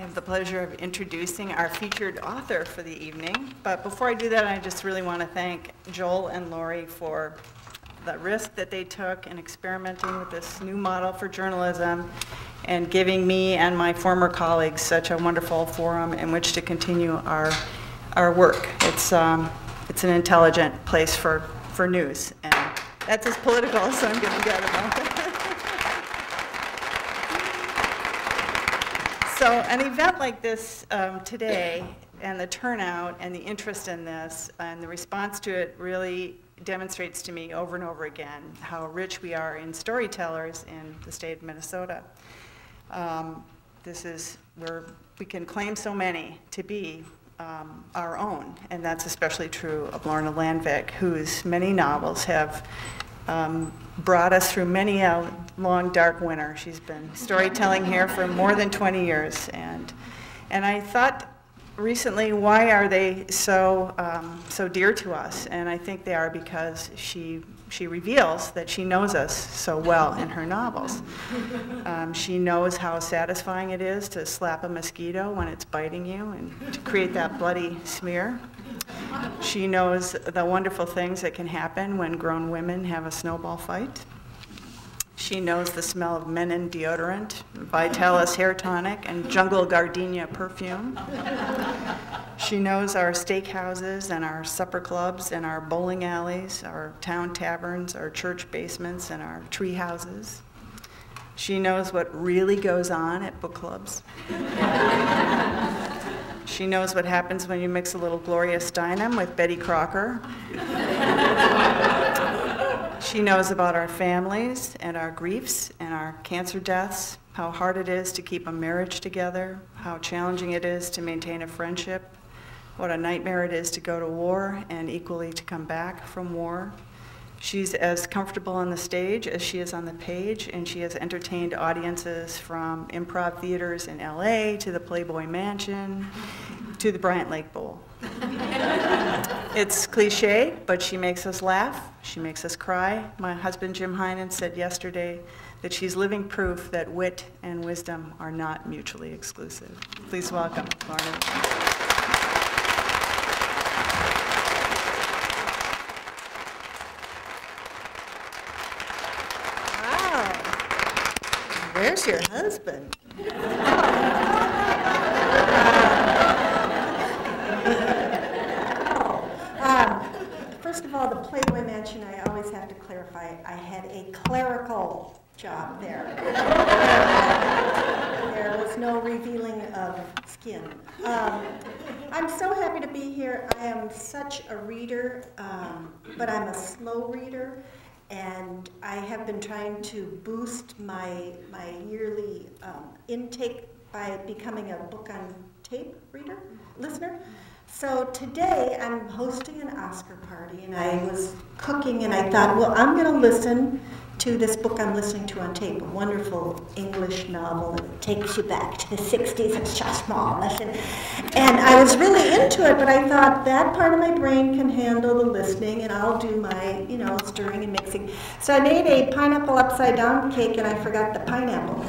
have the pleasure of introducing our featured author for the evening. But before I do that, I just really want to thank Joel and Lori for the risk that they took in experimenting with this new model for journalism and giving me and my former colleagues such a wonderful forum in which to continue our work. It's an intelligent place for news, and that's as political as I'm going to get about it. So an event like this today, and the turnout and the interest in this and the response to it really demonstrates to me over and over again how rich we are in storytellers in the state of Minnesota. This is where we can claim so many to be our own, and that's especially true of Lorna Landvik, whose many novels have brought us through many a long, dark winter. She's been storytelling here for more than 20 years, and I thought recently, why are they so dear to us? And I think they are because she reveals that she knows us so well in her novels. She knows how satisfying it is to slap a mosquito when it's biting you and to create that bloody smear. She knows the wonderful things that can happen when grown women have a snowball fight. She knows the smell of Menon deodorant, Vitalis hair tonic, and Jungle Gardenia perfume. She knows our steakhouses and our supper clubs and our bowling alleys, our town taverns, our church basements, and our tree houses. She knows what really goes on at book clubs. She knows what happens when you mix a little Gloria Steinem with Betty Crocker. She knows about our families and our griefs and our cancer deaths, how hard it is to keep a marriage together, how challenging it is to maintain a friendship, what a nightmare it is to go to war and equally to come back from war. She's as comfortable on the stage as she is on the page, and she has entertained audiences from improv theaters in LA to the Playboy Mansion to the Bryant Lake Bowl. It's cliche, but she makes us laugh, she makes us cry. My husband Jim Heinen said yesterday that she's living proof that wit and wisdom are not mutually exclusive. Please welcome Lorna. Where's your husband? First of all, the Playboy Mansion, I always have to clarify, I had a clerical job there. There was no revealing of skin. I'm so happy to be here. I am such a reader, but I'm a slow reader. And I have been trying to boost my yearly intake by becoming a book on tape listener. So today I'm hosting an Oscar party, and I was cooking, and I thought, well, I'm going to listen to this book I'm listening to on tape, a wonderful English novel that takes you back to the 60s. It's just small listen. And I was really into it, but I thought that part of my brain can handle the listening, and I'll do my, stirring and mixing. So I made a pineapple upside down cake, and I forgot the pineapple.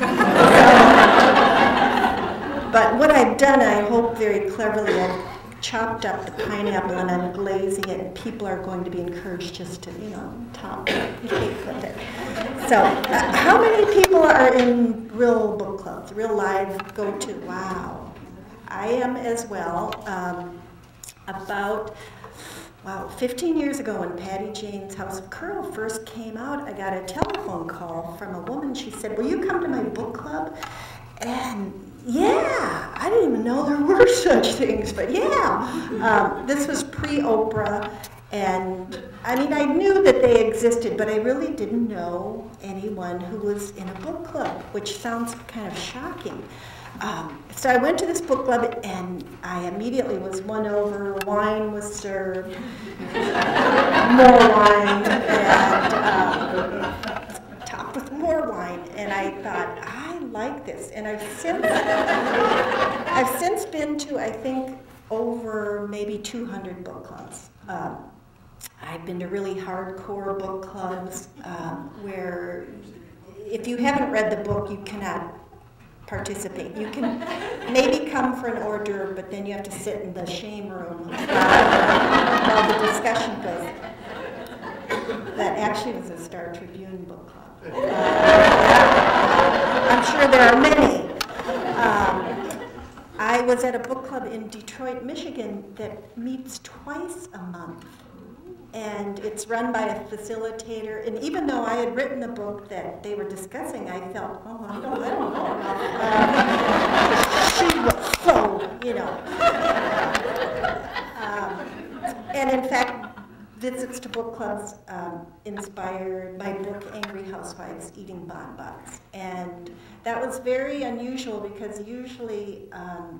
But what I've done, I hope very cleverly, I've chopped up the pineapple and I'm glazing it, and people are going to be encouraged just to, top the cake with it. So, how many people are in real book clubs, real live go-to? Wow. I am as well. About 15 years ago when Patty Jane's House of Curl first came out, I got a telephone call from a woman. She said, will you come to my book club? And yeah, I didn't even know there were such things, but yeah. This was pre-Oprah, and I mean, I knew that they existed, but I really didn't know anyone who was in a book club, which sounds kind of shocking. So I went to this book club, and I immediately was won over. Wine was served, more wine, and topped with more wine. And I thought, I like this. And I've since been to, I think, over maybe 200 book clubs. I've been to really hardcore book clubs where if you haven't read the book, you cannot participate. You can maybe come for an hors d'oeuvre, but then you have to sit in the shame room while the discussion goes. That actually was a Star Tribune book club. I'm sure there are many. I was at a book club in Detroit, Michigan that meets twice a month. And it's run by a facilitator. And even though I had written a book that they were discussing, I felt, oh, I don't know. She was so, you know. And in fact, visits to book clubs inspired my book, Angry Housewives Eating Bonbons. And that was very unusual because usually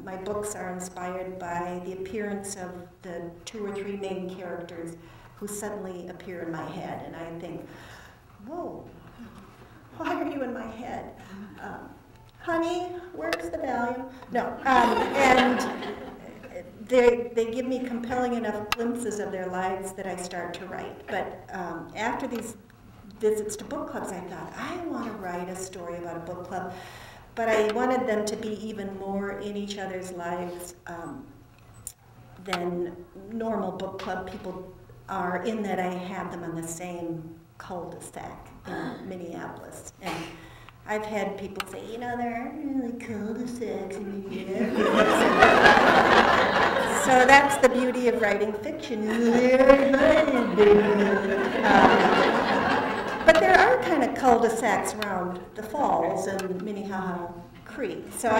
my books are inspired by the appearance of the 2 or 3 main characters who suddenly appear in my head, and I think, whoa, why are you in my head? Honey, where's the value? No, and they give me compelling enough glimpses of their lives that I start to write. But after these visits to book clubs, I thought, I want to write a story about a book club, but I wanted them to be even more in each other's lives than normal book club people are, in that I have them on the same cul-de-sac in Minneapolis. And I've had people say, you know, there aren't really cul-de-sacs in Minneapolis. So that's the beauty of writing fiction. But there are kind of cul-de-sacs around the falls and Minnehaha Creek. So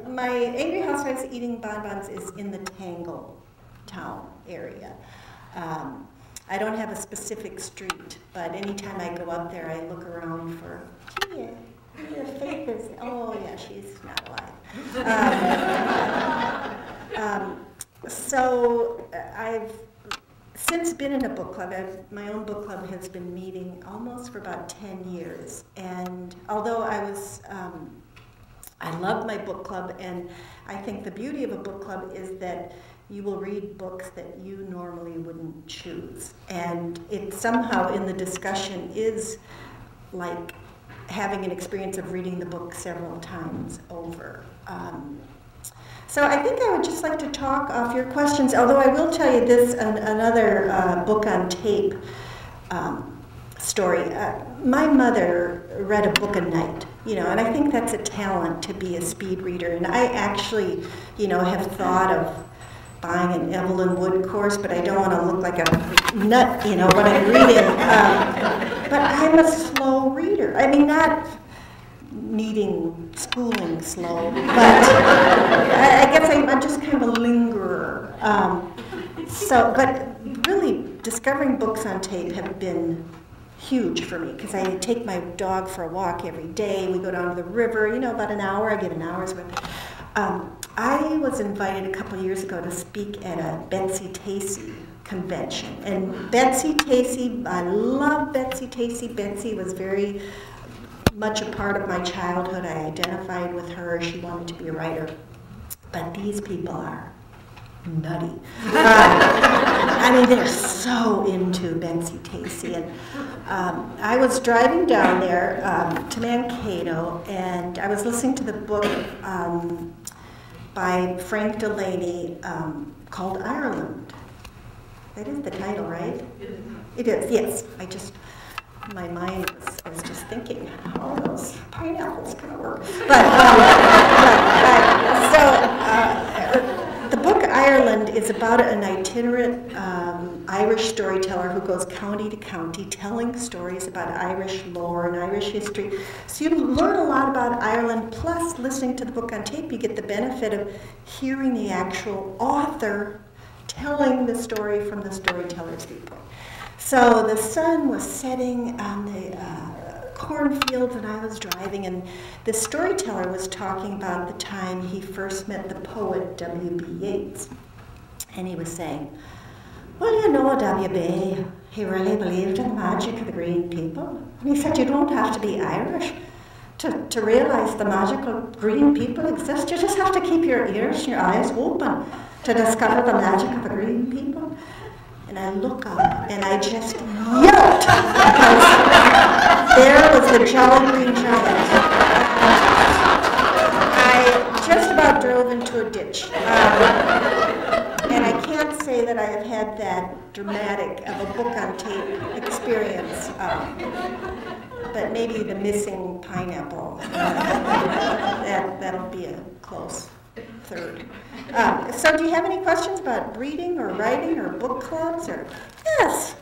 my Angry Housewives Eating Bonbons is in the Tangletown area. I don't have a specific street, but anytime I go up there, I look around for, gee, Faith is, oh yeah, she's not alive. So I've since been in a book club. My own book club has been meeting almost for about 10 years. And although I love my book club, and I think the beauty of a book club is that you will read books that you normally wouldn't choose. And it somehow in the discussion is like having an experience of reading the book several times over. So I think I would just like to talk off your questions, although I will tell you this, another book on tape story. My mother read a book a night, you know, and I think that's a talent to be a speed reader. And I actually, you know, have thought of buying an Evelyn Wood course, but I don't want to look like a nut, you know, when I'm reading. But I'm a slow reader. I mean, not needing schooling slow, but I guess I'm just kind of a lingerer. But really, discovering books on tape have been huge for me, because I take my dog for a walk every day. We go down to the river, you know, about an hour. I get an hour's worth. I was invited a couple years ago to speak at a Betsy Tacy convention. And Betsy Tacy, I love Betsy Tacy. Betsy was very much a part of my childhood. I identified with her. She wanted to be a writer. But these people are nutty. I mean, they're so into Betsy Tacy. And I was driving down there to Mankato, and I was listening to the book by Frank Delaney called Ireland. That is the title, right? It is, yes. My mind I was just thinking, how are those pineapples going to work? The book Ireland is about an itinerant Irish storyteller who goes county to county telling stories about Irish lore and Irish history. So you learn a lot about Ireland, plus listening to the book on tape, you get the benefit of hearing the actual author telling the story from the storyteller's viewpoint. So the sun was setting on the cornfields, and I was driving, and the storyteller was talking about the time he first met the poet W.B. Yeats. And he was saying, well, you know, W.B., he really believed in the magic of the green people. And he said, you don't have to be Irish to realize the magical green people exist. You just have to keep your ears and your eyes open to discover the magic of the green people. And I look up, and I just yelped, because there was the Jolly Green Giant. shoulder ditch. And I can't say that I have had that dramatic of a book on tape experience, but maybe the missing pineapple. That'll be a close third. So do you have any questions about reading or writing or book clubs? Or yes?